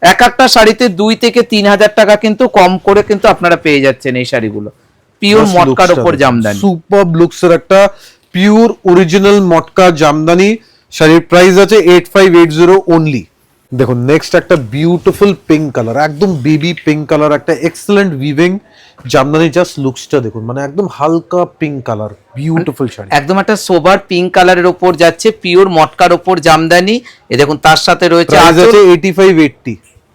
এক একটা শাড়িতে 2 থেকে 3,000 টাকা কিন্তু কম করে কিন্তু আপনারা পেয়ে যাচ্ছেন এই শাড়িগুলো, পিওর মটকার ওপর জামদানি। সুপার লুকস এর একটা পিওর অরিজিনাল মটকা জামদানি। শাড়ির প্রাইস আছে 8580 অনলি। দেখুন নেক্সট একটা বিউটিফুল পিঙ্ক কালার, একদম বেবি পিঙ্ক কালার, একটা এক্সেলেন্ট উইভিং জামদানি। জাস্ট লুকসটা দেখুন, মানে একদম হালকা পিঙ্ক কালার, বিউটিফুল শাড়ি। একদম একটা সোবার পিঙ্ক কালারের ওপর যাচ্ছে, পিওর মটকার ওপর জামদানি। এ দেখুন তার সাথে রয়েছে প্রাইস আছে 8580,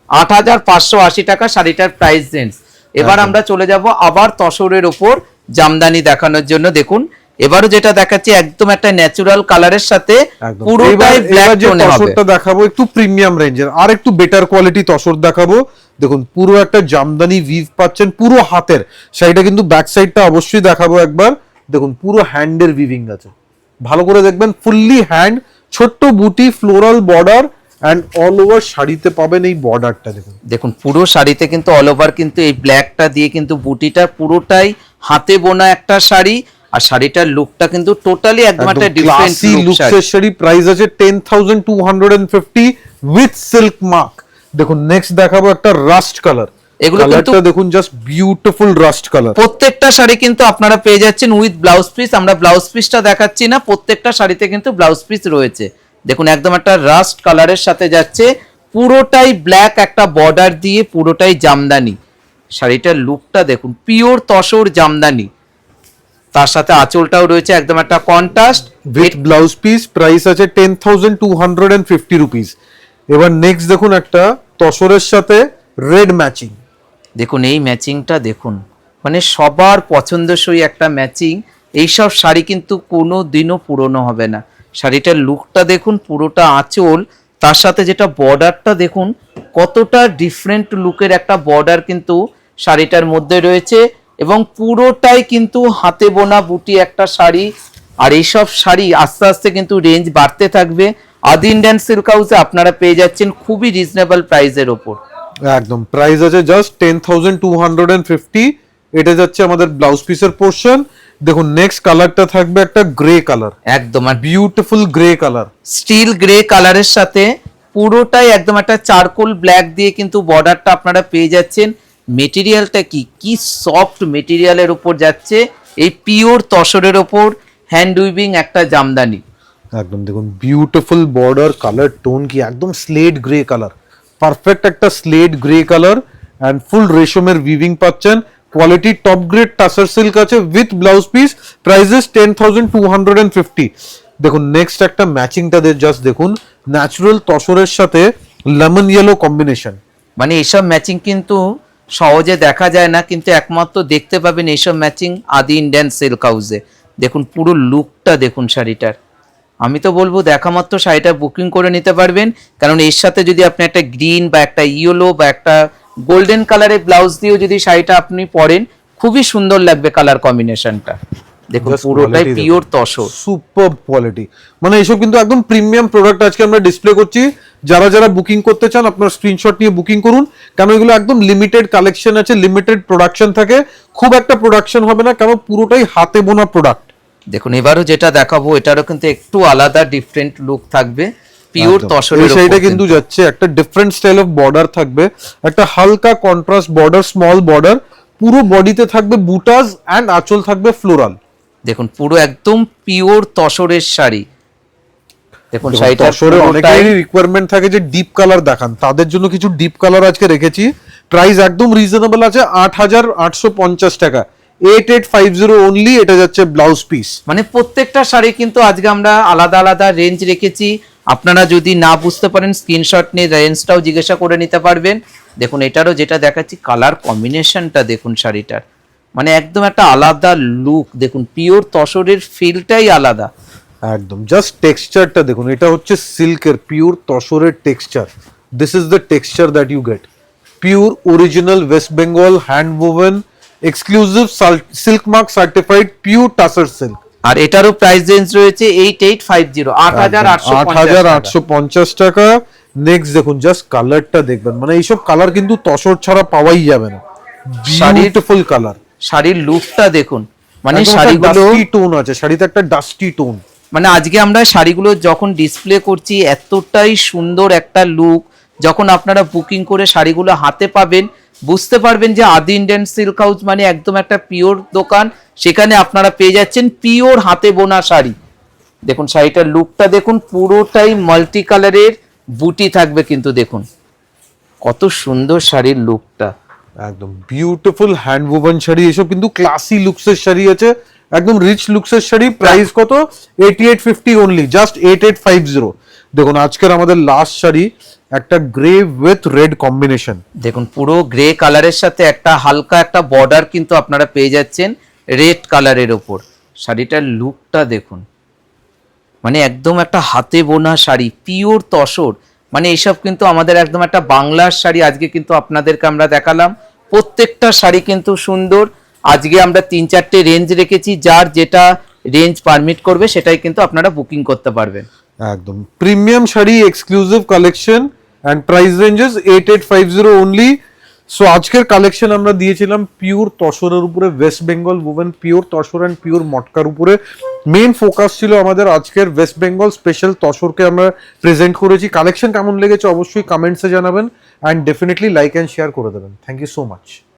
8580 টাকা শাড়িটার প্রাইস রেঞ্জ। এবার আমরা চলে যাব আবার তসরের ওপর জামদানি দেখানোর জন্য। দেখুন এবারও যেটা দেখাচ্ছি একদম একটা ন্যাচারাল কালারের সাথে পুরোটাই ব্ল্যাক টোনে হবে। তসরটা দেখাবো একটু প্রিমিয়াম রেঞ্জের, আর একটু বেটার কোয়ালিটি তসর দেখাবো। দেখুন পুরো একটা জামদানি উইভ পাচ্ছেন পুরো হাতের। শাড়িটা কিন্তু ব্যাক সাইডটা অবশ্যই দেখাবো একবার। দেখুন পুরো হ্যান্ডের উইভিং আছে, ভালো করে দেখবেন, ফুললি হ্যান্ড, ছোট্ট বুটি, floral border and all over শাড়িতে পাবেন এই বর্ডারটা। দেখুন দেখুন পুরো শাড়িতে কিন্তু অল ওভার কিন্তু এই ব্ল্যাকটা দিয়ে কিন্তু বুটিটা পুরোটাই হাতে বোনা একটা শাড়ি। আর শাড়িটার লুকটা কিন্তু টোটালি একদম একটা ডিফারেন্ট লুক শাড়ি। প্রাইস আছে 10,250 উইথ সিল্ক মার্ক। দেখুন নেক্সট দেখাবো একটা রাস্ট কালার। এগুলো কিন্তু দেখুন জাস্ট বিউটিফুল রাস্ট কালার। প্রত্যেকটা শাড়ি কিন্তু আপনারা পেয়ে যাচ্ছেন উইথ ব্লাউজ পিস। আমরা ব্লাউজ পিসটা দেখাচ্ছি না, প্রত্যেকটা শাড়িতে কিন্তু ব্লাউজ পিস রয়েছে। দেখুন একদম একটা রাস্ট কালারের সাথে যাচ্ছে, পুরোটাই ব্ল্যাক একটা বর্ডার দিয়ে, পুরোটাই জামদানি। শাড়িটার লুকটা দেখুন, পিওর তসর জামদানি, তার সাথে আঁচলটাও রয়েছে একদম একটা contrast with blouse piece. Price আছে 10,250 রুপিস। এবার নেক্সট দেখুন একটা তসরের সাথে রেড ম্যাচিং। দেখুন এই ম্যাচিংটা দেখুন, মানে সবার পছন্দসই একটা ম্যাচিং। এইসব শাড়ি কিন্তু কোনো দিনও পুরনো হবে না। শাড়িটার লুকটা দেখুন, পুরোটা আঁচল, তার সাথে যেটা বর্ডারটা দেখুন, কতটা ডিফারেন্ট লুকের একটা বর্ডার কিন্তু শাড়িটার মধ্যে রয়েছে, এবং পুরোটাই কিন্তু হাতে বোনা বুটি একটা শাড়ি। আর এইসব শাড়ি আস্তে আস্তে কিন্তু রেঞ্জ বাড়তে থাকবে। আদি ইন্ডিয়ান সিল্ক হাউসে আপনারা পেয়ে যাচ্ছেন খুবই রিজনেবল প্রাইসের ওপর। একদম প্রাইস আছে জাস্ট 10,250। এটা যাচ্ছে আমাদের ব্লাউজ পিসের পোর্শন। দেখুন নেক্সট কালারটা থাকবে একটা গ্রে কালার, একদম আর beautiful grey colour, steel grey কালারের সাথে পুরোটাই একদম একটা চারকোল ব্ল্যাক দিয়ে কিন্তু বর্ডারটা আপনারা পেয়ে যাচ্ছেন। মেটেরিয়ালটা কি সফট মেটেরিয়ালের উপর যাচ্ছে, এই পিওর তসরের ওপর হ্যান্ড উইভিং একটা জামদানি। একদম দেখুন বিউটিফুল বর্ডার, কালার টোন কি একদম স্লেট গ্রে কালার, পারফেক্ট একটা slate grey colour and full রেশমের উইভিং পাচ্ছেন। Quality top grade tussar silk আছে উইথ ব্লাউজ পিস। প্রাইসেস 10,250। দেখুন নেক্সট একটা ম্যাচিংটা জাস্ট দেখুন, ন্যাচারাল তসরের সাথে লেমন ইয়েলো কম্বিনেশন। মানে এইসব ম্যাচিং কিন্তু সহজে দেখা যায় না, কিন্তু একমাত্র দেখতে পাবেন এইসব ম্যাচিং আদি ইন্ডিয়ান সিল্ক হাউসে। দেখুন পুরো লুকটা দেখুন শাড়িটার। আমি তো বলবো দেখা মাত্র শাড়িটা বুকিং করে নিতে পারবেন, কারণ এর সাথে যদি আপনি একটা গ্রিন বা একটা ইয়েলো বা একটা গোল্ডেন কালারের ব্লাউজ দিয়েও যদি শাড়িটা আপনি পরেন, খুবই সুন্দর লাগবে কালার কম্বিনেশনটা। দেখুন পুরোটাই পিওর তসর, সুপার কোয়ালিটি। মানে এইসব কিন্তু একদম প্রিমিয়াম প্রোডাক্ট আজকে আমরা ডিসপ্লে করছি। যারা যারা বুকিং করতে চান আপনার স্ক্রিনশট নিয়ে বুকিং করুন, কারণ এগুলো একদম লিমিটেড কালেকশন আছে, লিমিটেড প্রোডাকশন থাকে, খুব একটা প্রোডাকশন হবে না, কারণ পুরোটাই হাতে বোনা প্রোডাক্ট। দেখুন এবারও যেটা দেখাবো এটারও কিন্তু একটু আলাদা ডিফারেন্ট লুক থাকবে, পিওর তসরের উপর। সেইটা কিন্তু যাচ্ছে একটা ডিফারেন্ট স্টাইল অফ বর্ডার থাকবে, একটা হালকা কন্ট্রাস্ট বর্ডার, স্মল বর্ডার, পুরো বডিতে থাকবে বুটাস অ্যান্ড আঁচল থাকবে ফ্লোরাল। দেখুন পুরো একদম পিওর তসরের শাড়ি। দেখুন শাড়িটা তসরে অনেকেরই রিকোয়ারমেন্ট থাকে যে ডিপ কালার দেখান, তাদের জন্য কিছু ডিপ কালার আজকে রেখেছি। প্রাইস একদম রিজনেবল আছে, 8,850 টাকা, 8850 অনলি। এটা যাচ্ছে ব্লাউজ পিস। মানে প্রত্যেকটা শাড়ি কিন্তু আজকে আমরা আলাদা আলাদা রেঞ্জ রেখেছি। আপনারা যদি না বুঝতে পারেন স্ক্রিনশট নিয়ে রেঞ্জটাও জিজ্ঞাসা করে নিতে পারবেন। দেখুন এটারও যেটা দেখাচ্ছি কালার কম্বিনেশনটা দেখুন শাড়িটার, মানে একদম একটা আলাদা লুক। দেখুন পিওর তসরের ফিলটাই আলাদা একদম। জাস্ট টেক্সচারটা দেখুন, এটা হচ্ছে সিল্কের পিওর তসরের texture. This is the texture that you get. Pure original West Bengal hand woven exclusive silk mark certified pure tussar silk. আর এটারও প্রাইস রেঞ্জ রয়েছে 8850, 8850 টাকা। নেক্সট দেখুন, জাস্ট কালারটা দেখবেন, মানে এইসব কালার কিন্তু তসর ছাড়া পাওয়াই যাবে না। Beautiful colour. শাড়ির লুকটা দেখুন, মানে শাড়িগুলো ডাস্টি টোন আছে, শাড়িতে একটা ডাস্টি টোন। মানে আজকে আমরা শাড়িগুলো যখন ডিসপ্লে করছি এতটাই সুন্দর একটা লুক, যখন আপনারা বুকিং করে শাড়িগুলো হাতে পাবেন বুঝতে পারবেন যে আদি ইন্ডিয়ান সিল্ক হাউস মানে একদম একটা পিওর দোকান। সেখানে আপনারা পেয়ে যাচ্ছেন পিওর হাতে বোনা শাড়ি। দেখুন শাড়িটার লুকটা দেখুন, পুরোটাই মাল্টি কালারের বুটি থাকবে, কিন্তু দেখুন কত সুন্দর শাড়ির লুকটা। একদম বিউটিফুল হ্যান্ড ওভেন শাড়ি, এসব কিন্তু ক্লাসি লুকসের শাড়ি আছে, একদম রিচ লুকসের শাড়ি। প্রাইস কত? 8850 অনলি, জাস্ট 8850। দেখুন আজকের আমাদের লাস্ট শাড়ি, একটা গ্রে উইথ রেড কম্বিনেশন। দেখুন পুরো গ্রে কালারের সাথে একটা হালকা একটা বর্ডার কিন্তু আপনারা পেয়ে যাচ্ছেন রেড কালারের ওপর। শাড়িটার লুকটা দেখুন, মানে একদম একটা হাতে বোনা শাড়ি পিওর তসর। মানে এইসব কিন্তু আমাদের একদম একটা বাংলার শাড়ি আজকে কিন্তু আপনাদেরকে আমরা দেখালাম। প্রত্যেকটা শাড়ি কিন্তু সুন্দর। আজকে আমরা 3-4টে রেঞ্জ রেখেছি, যার যেটা রেঞ্জ পারমিট করবে সেটাই কিন্তু আপনারা বুকিং করতে পারবেন। একদম premium sari, exclusive collection and price ranges 8850 only. So আজকের কালেকশন আমরা দিয়েছিলাম পিওর তসরের উপরে, West Bengal woven pure tussar and pure মটকার উপরে। মেন ফোকাস ছিল আমাদের আজকের ওয়েস্ট বেঙ্গল স্পেশাল তসরকে আমরা প্রেজেন্ট করেছি। কালেকশন কেমন লেগেছে অবশ্যই কমেন্টসে জানাবেন, and definitely like and share করে দেবেন। Thank you so much.